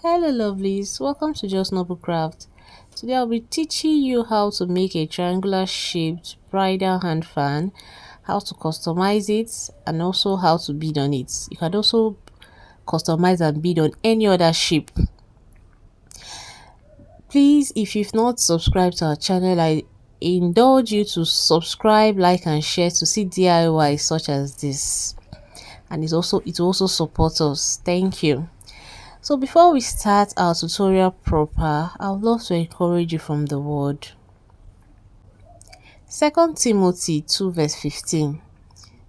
Hello lovelies, welcome to Just Noble Craft. Today I'll be teaching you how to make a triangular shaped bridal hand fan, how to customize it, and also how to bead on it. You can also customize and bead on any other shape. Please, if you've not subscribed to our channel, I indulge you to subscribe, like and share to see DIY such as this. And it also supports us. Thank you. So before we start our tutorial proper, I would love to encourage you from the word. 2 Timothy 2 verse 15.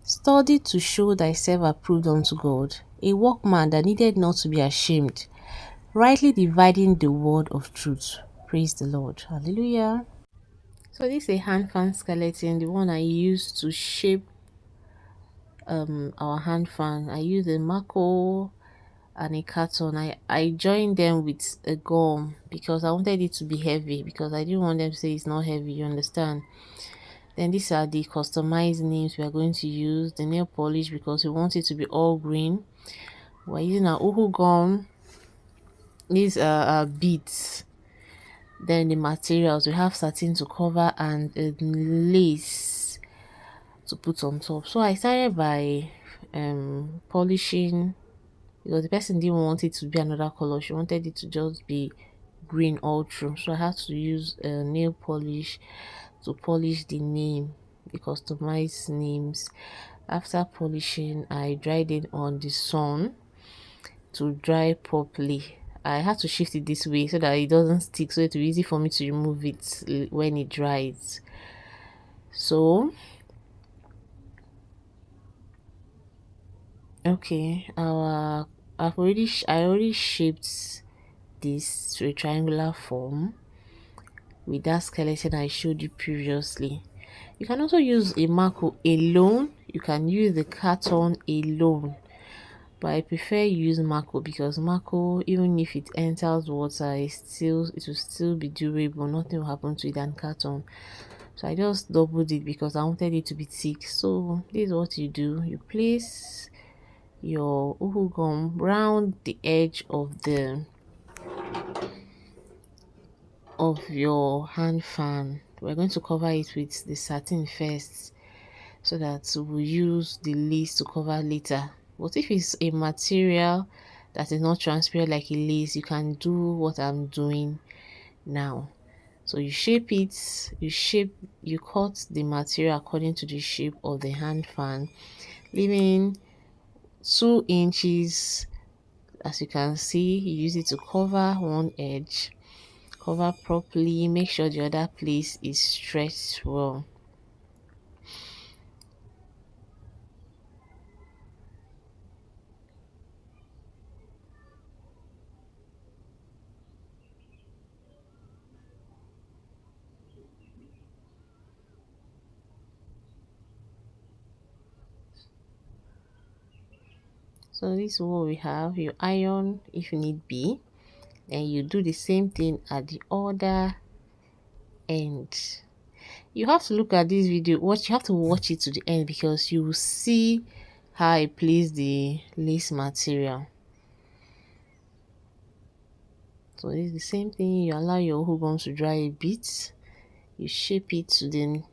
Study to show thyself approved unto God, a workman that needed not to be ashamed, rightly dividing the word of truth. Praise the Lord. Hallelujah. So this is a hand fan skeleton, the one I used to shape our hand fan. I used a Mako and a carton. I joined them with a gum because I wanted it to be heavy, because I didn't want them to say it's not heavy, you understand. Then these are the customized names we are going to use. The nail polish, because we want it to be all green. We're using our uhu gum. These are our beads. Then the materials, we have satin to cover and a lace to put on top. So I started by polishing, because the person didn't want it to be another color. She wanted it to just be green all through. So I had to use nail polish to polish the name, the customized names. After polishing, I dried it on the sun to dry properly. I had to shift it this way so that it doesn't stick, so it will be easy for me to remove it when it dries. So okay, I already shaped this to a triangular form with that skeleton I showed you previously. You can also use a Mako alone. You can use the carton alone, but I prefer use Mako because Mako, even if it enters water, it will still be durable. Nothing will happen to it than carton. So I just doubled it because I wanted it to be thick. So this is what you do: you place your uhu gum round the edge of your hand fan. We're going to cover it with the satin first, so that we'll use the lace to cover later. But if it's a material that is not transparent like a lace, you can do what I'm doing now. So you shape it, you cut the material according to the shape of the hand fan, leaving 2 inches. As you can see, you use it to cover one edge. Cover properly, make sure the other place is stretched well. So this is what we have. You iron if need be, and you do the same thing at the other end. You have to look at this video, you have to watch it to the end, because you will see how I place the lace material. So it's the same thing. You allow your uhu gum to dry a bit, you shape it to the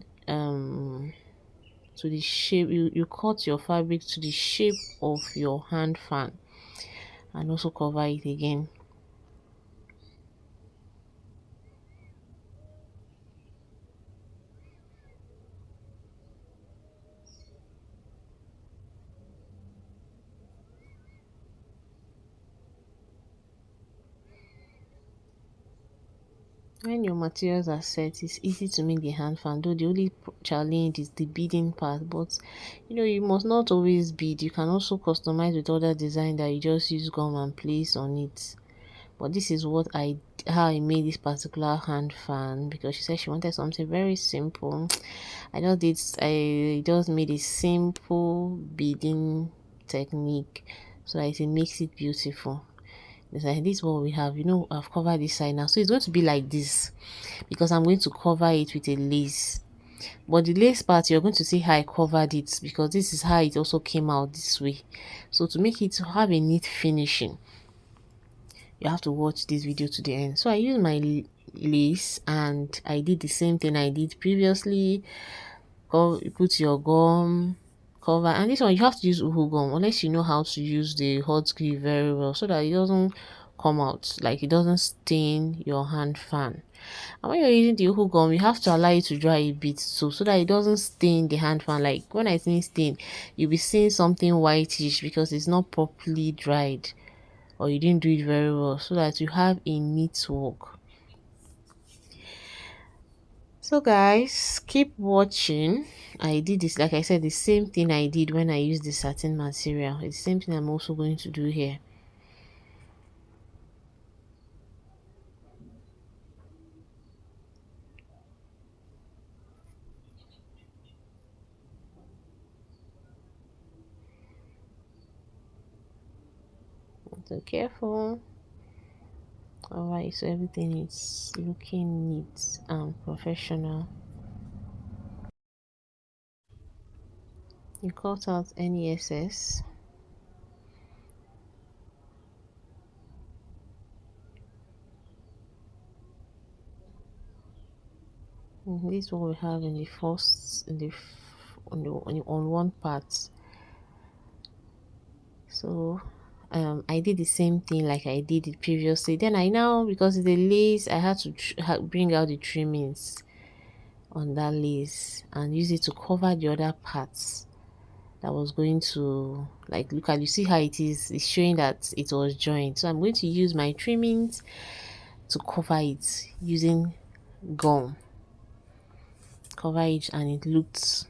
shape, you cut your fabric to the shape of your hand fan, and also cover it again. When your materials are set, it's easy to make the hand fan, though the only challenge is the beading part. But you must not always bead. You can also customize with other design that you just use gum and place on it. But this is how I made this particular hand fan, because she said she wanted something very simple. I just made a simple beading technique so that it makes it beautiful. This is what we have. I've covered this side now, so it's going to be like this because I'm going to cover it with a lace. But the lace part, you're going to see how I covered it, because this is how it also came out this way. So to make it have a neat finishing, you have to watch this video to the end. So I used my lace and I did the same thing I did previously. You put your gum cover, and this one you have to use uhu gum unless you know how to use the hot glue very well, so that it doesn't come out, like it doesn't stain your hand fan. And when you're using the uhu gum, you have to allow it to dry a bit so that it doesn't stain the hand fan. Like when I say stain, you'll be seeing something whitish because it's not properly dried or you didn't do it very well, so that you have a neat work. So guys, keep watching. I did this, like I said, the same thing I did when I used the satin material. It's the same thing I'm also going to do here. So careful. Alright, so everything is looking neat and professional. You cut out any excess. This is what we have in the first, on one part. So I did the same thing like I did it previously. Then I now, because the lace, I had to bring out the trimmings on that lace and use it to cover the other parts that was going to, like, look at, you see how it's showing that it was joined. So I'm going to use my trimmings to cover it using gum, cover it, and it looked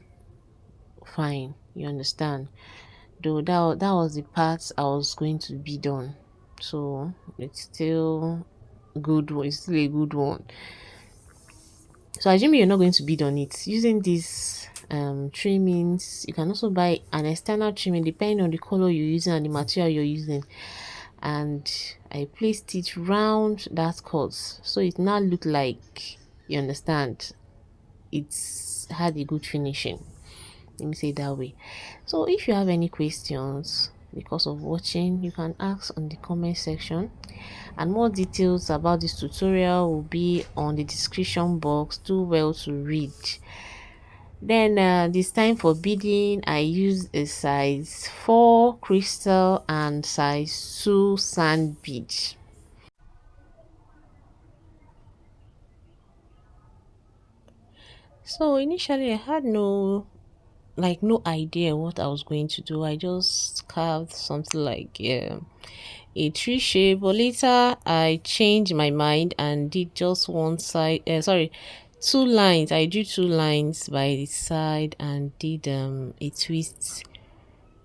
fine, you understand. Though that was the part I was going to be done, so it's still good. It's still a good one. So assuming you're not going to bid on it, using these trimmings, you can also buy an external trimming depending on the color you're using and the material you're using. And I placed it round that cut, so it now look like, you understand, it's had a good finishing. Let me say it that way. So if you have any questions because of watching, you can ask on the comment section, and more details about this tutorial will be on the description box. Do well to read. Then this time for beading, I use a size 4 crystal and size 2 sand bead. So initially I had no idea what I was going to do. I just carved something like a tree shape, but later I changed my mind and did just one side, sorry, 2 lines. I drew 2 lines by the side and did a twist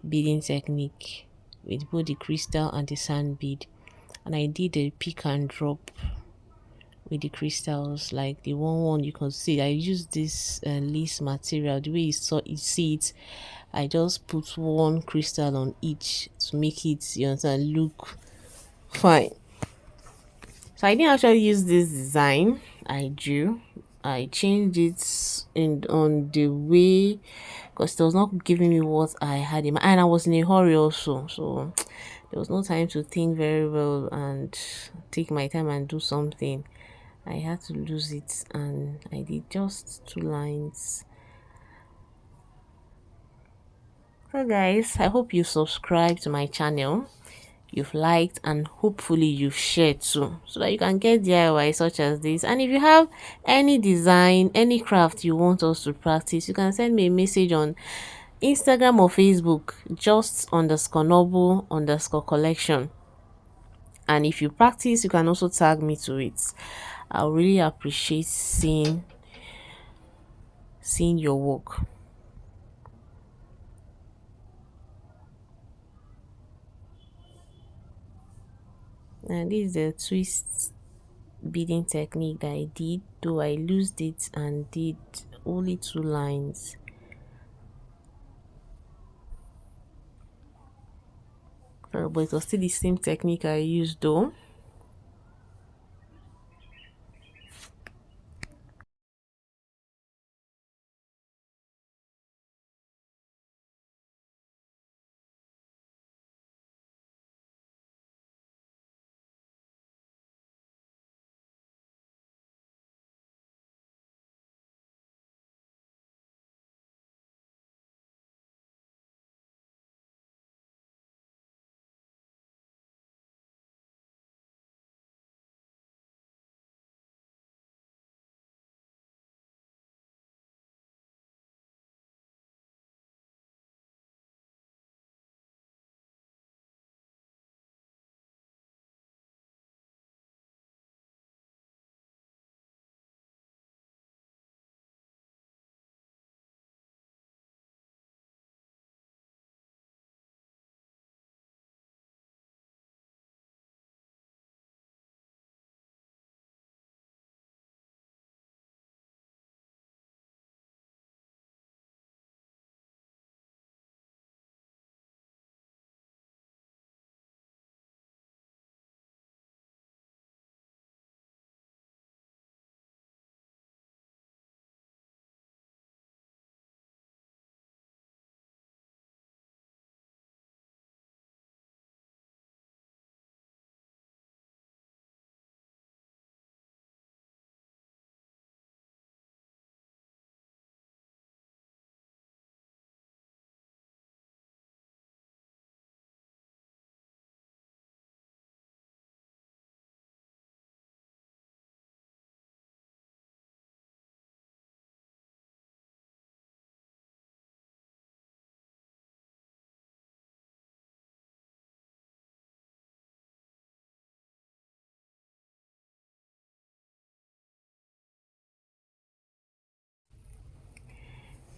beading technique with both the crystal and the sand bead, and I did a pick and drop with the crystals, like the one you can see. I used this lace material. The way you see it, I just put one crystal on each to make it, you understand, look fine. So I didn't actually use this design I drew. I changed it on the way because it was not giving me what I had in mind, and I was in a hurry also, so there was no time to think very well and take my time and do something. I had to lose it, and I did just 2 lines. So guys, I hope you subscribe to my channel, you've liked, and hopefully you've shared too, so that you can get DIY such as this. And if you have any design, any craft you want us to practice, you can send me a message on Instagram or Facebook, just _noble_collection. And if you practice, you can also tag me to it. I'll really appreciate seeing your work. And this is the twist beading technique that I did, though I loosed it and did only 2 lines. But it was still the same technique I used though.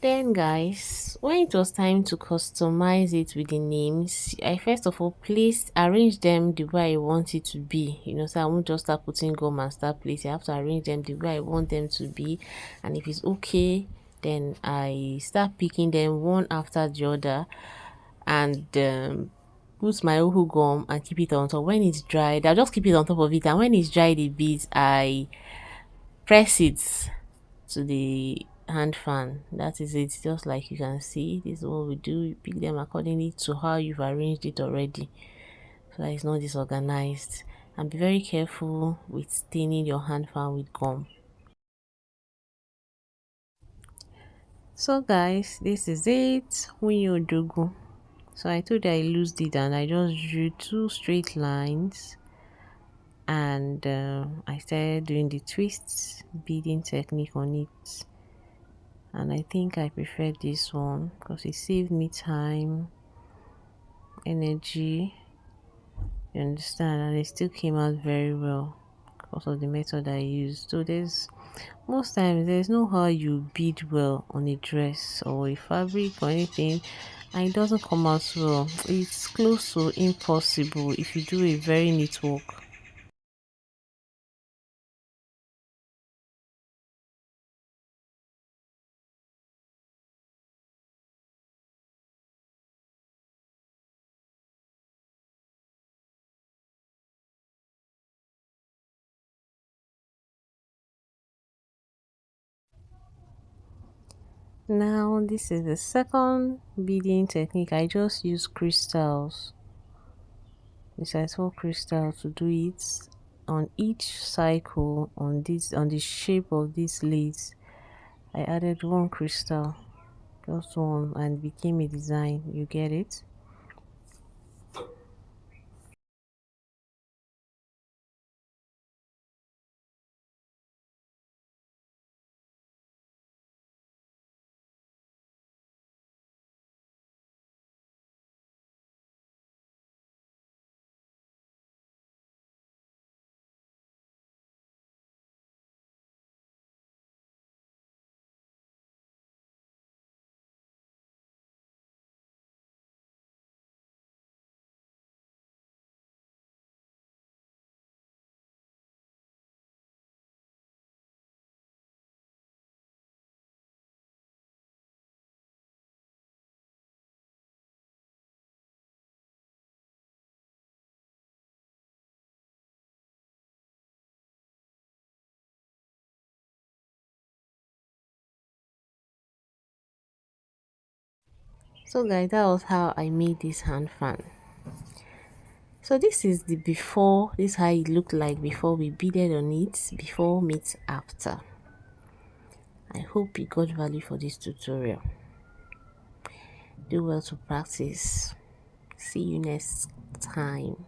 Then guys, when it was time to customize it with the names, I first of all arrange them the way I want it to be. So I won't just start putting gum and start placing. I have to arrange them the way I want them to be, and if it's okay, then I start picking them one after the other, and put my uhu gum and keep it on top. When it's dried, I'll just keep it on top of it, and when it's dried a bit, I press it to the hand fan. That is it. Just like you can see, this is what we do. You pick them accordingly to how you've arranged it already, so that it's not disorganized. And be very careful with staining your hand fan with gum. So guys, this is it. Dogu. So I told you I loosed it and I just drew two straight lines, and I started doing the twists beading technique on it. And I think I prefer this one because it saved me time, energy, you understand, and it still came out very well because of the method I used. So most times there's no how you bead well on a dress or a fabric or anything and it doesn't come out well. It's close to impossible if you do a very neat work. Now this is the second beading technique. I just use crystals, the size 4 crystal, to do it on each cycle. On the shape of this lace, I added one crystal, just one, and became a design. You get it? So guys, that was how I made this hand fan. So this is the before. This is how it looked like before we beaded on it, before meets after. I hope you got value for this tutorial. Do well to practice. See you next time.